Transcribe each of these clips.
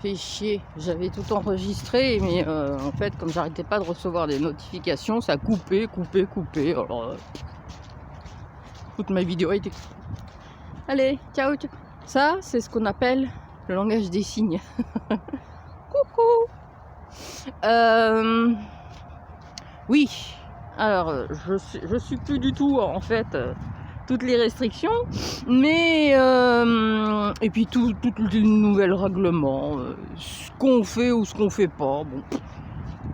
Fait chier. J'avais tout enregistré, mais en fait, comme j'arrêtais pas de recevoir des notifications, ça coupait. Alors, toute ma vidéo a été coupée. Allez, ciao, ciao. Ça, c'est ce qu'on appelle le langage des signes. Coucou. Oui. Alors, je suis plus du tout, en fait, toutes les restrictions, mais et puis toutes les nouvelles règlements, ce qu'on fait ou ce qu'on fait pas. Bon,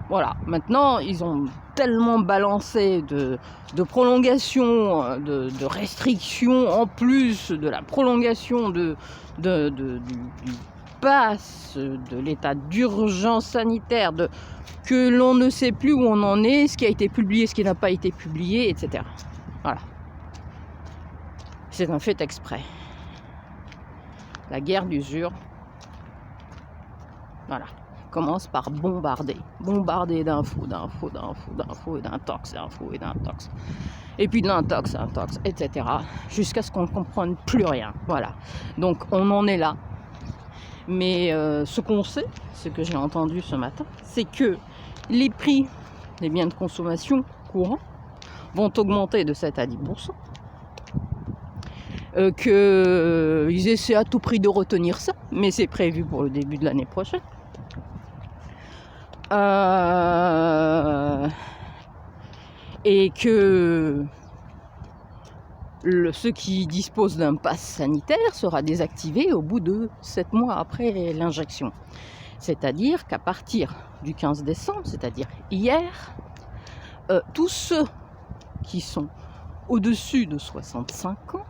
voilà. Maintenant, ils ont tellement balancé de prolongation, de restrictions en plus de la prolongation du pass, de l'état d'urgence sanitaire, que l'on ne sait plus où on en est, ce qui a été publié, ce qui n'a pas été publié, etc. Voilà. C'est un fait exprès. La guerre d'usure, voilà, commence par bombarder d'infos, et d'intox, et puis de l'intox, etc. Jusqu'à ce qu'on ne comprenne plus rien. Voilà. Donc on en est là. Mais ce qu'on sait, ce que j'ai entendu ce matin, c'est que les prix des biens de consommation courants vont augmenter de 7 à 10%. Qu'ils essaient à tout prix de retenir ça, mais c'est prévu pour le début de l'année prochaine. Et que ceux qui disposent d'un pass sanitaire sera désactivé au bout de 7 mois après l'injection. C'est-à-dire qu'à partir du 15 décembre, c'est-à-dire hier, tous ceux qui sont au-dessus de 65 ans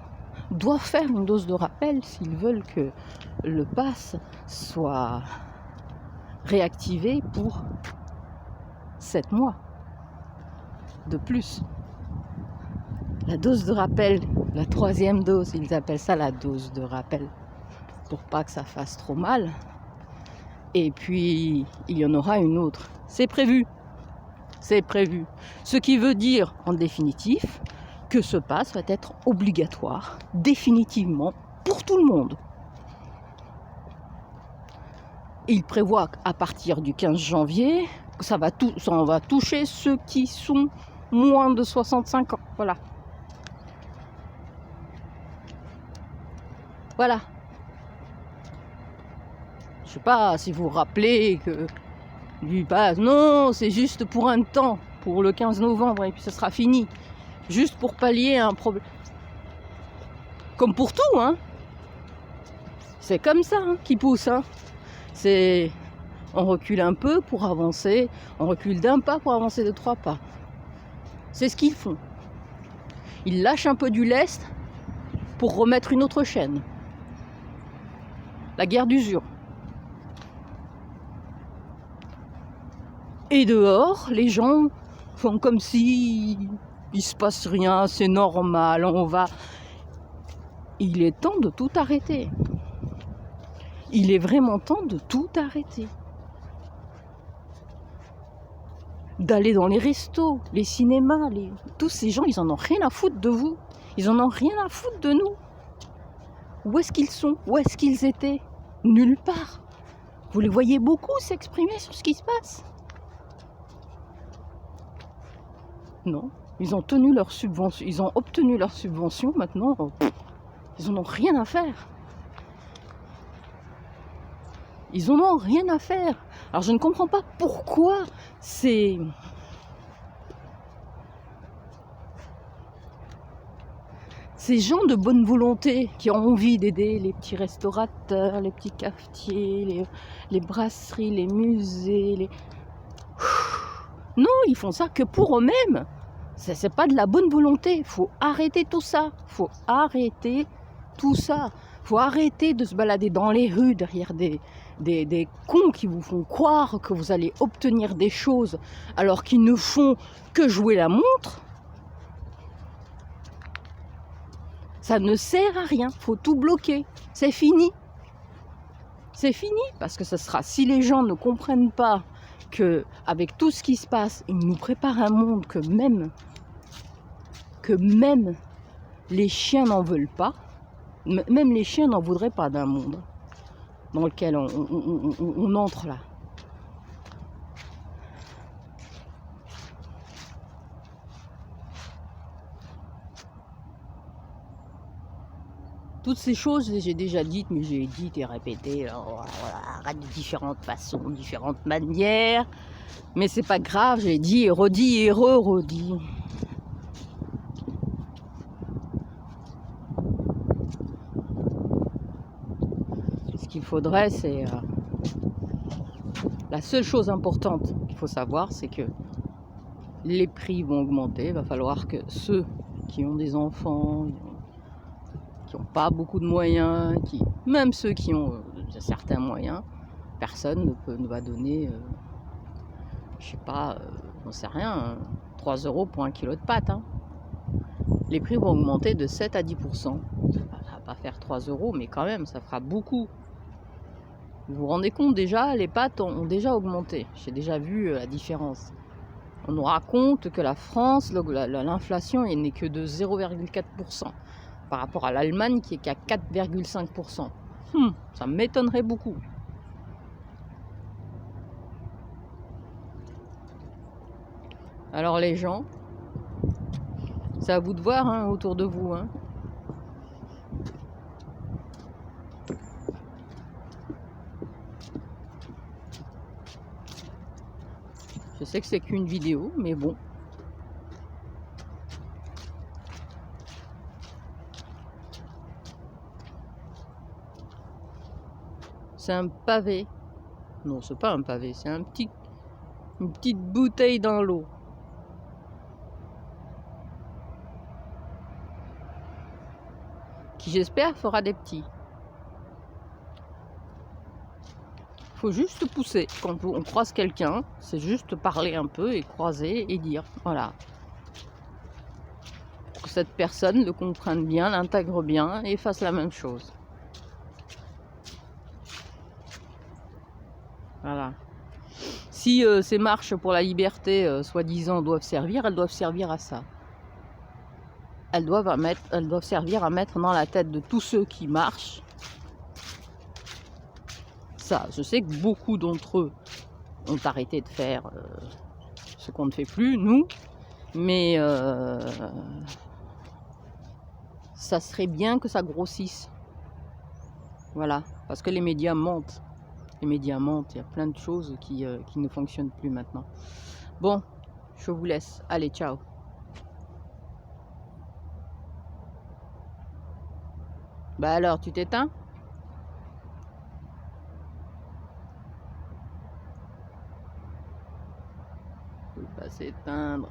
doivent faire une dose de rappel s'ils veulent que le pass soit réactivé pour 7 mois de plus. La dose de rappel, la 3e dose, ils appellent ça la dose de rappel, pour pas que ça fasse trop mal. Et puis, il y en aura une autre. C'est prévu. Ce qui veut dire, en définitif, que ce pass va être obligatoire, définitivement, pour tout le monde. Il prévoit qu'à partir du 15 janvier, ça va toucher ceux qui sont moins de 65 ans. Voilà. Je sais pas si vous vous rappelez que du pass, non, c'est juste pour un temps, pour le 15 novembre, et puis ça sera fini. Juste pour pallier un problème. Comme pour tout, hein. C'est comme ça qui pousse, hein. On recule un peu pour avancer, on recule d'un pas pour avancer de 3 pas. C'est ce qu'ils font. Ils lâchent un peu du lest pour remettre une autre chaîne. La guerre d'usure. Et dehors, les gens font comme si il se passe rien, c'est normal, on va. Il est temps de tout arrêter. Il est vraiment temps de tout arrêter. D'aller dans les restos, les cinémas, tous ces gens, ils en ont rien à foutre de vous. Ils en ont rien à foutre de nous. Où est-ce qu'ils sont? Où est-ce qu'ils étaient? Nulle part. Vous les voyez beaucoup s'exprimer sur ce qui se passe? Non. Ils ont obtenu leur subvention, maintenant, ils en ont rien à faire. Ils en ont rien à faire. Alors je ne comprends pas pourquoi ces gens de bonne volonté qui ont envie d'aider les petits restaurateurs, les petits cafetiers, les brasseries, les musées, non, ils font ça que pour eux-mêmes. C'est pas de la bonne volonté. Faut arrêter tout ça. Faut arrêter de se balader dans les rues derrière des cons qui vous font croire que vous allez obtenir des choses alors qu'ils ne font que jouer la montre. Ça ne sert à rien. Faut tout bloquer. C'est fini. C'est fini parce que ce sera, si les gens ne comprennent pas que avec tout ce qui se passe, ils nous préparent un monde que même les chiens n'en veulent pas. Même les chiens n'en voudraient pas d'un monde. dans lequel on entre là. Toutes ces choses, j'ai déjà dites, mais j'ai dites et répétées voilà, de différentes façons, différentes manières. Mais c'est pas grave, j'ai dit et redit et redit. Ce qu'il faudrait, c'est... la seule chose importante qu'il faut savoir, c'est que les prix vont augmenter. Il va falloir que ceux qui ont des enfants, qui n'ont pas beaucoup de moyens, même ceux qui ont certains moyens, personne ne va donner, je sais pas, j'en sais rien, 3 € pour 1 kilo de pâtes. Hein. Les prix vont augmenter de 7 à 10%. Ça va pas faire 3 €, mais quand même, ça fera beaucoup. Vous vous rendez compte déjà, les pâtes ont déjà augmenté. J'ai déjà vu la différence. On nous raconte que la France, l'inflation n'est que de 0,4% par rapport à l'Allemagne qui est qu'à 4,5%. Ça m'étonnerait beaucoup. Alors les gens, c'est à vous de voir hein, autour de vous. Hein. Je sais que c'est qu'une vidéo, mais bon. C'est un pavé. Non, c'est pas un pavé, c'est une petite bouteille dans l'eau. Qui j'espère fera des petits. Faut juste pousser. Quand on croise quelqu'un, c'est juste parler un peu et croiser et dire. Voilà. Pour que cette personne le comprenne bien, l'intègre bien et fasse la même chose. Voilà. Si ces marches pour la liberté, soi-disant, doivent servir, elles doivent servir à ça. Elles doivent servir à mettre dans la tête de tous ceux qui marchent. Ça, je sais que beaucoup d'entre eux ont arrêté de faire ce qu'on ne fait plus, nous, mais ça serait bien que ça grossisse. Voilà, parce que les médias mentent. Les médias mentent, il y a plein de choses qui ne fonctionnent plus maintenant. Bon, je vous laisse. Allez, ciao. Bah alors, tu t'éteins ? Je vais pas s'éteindre.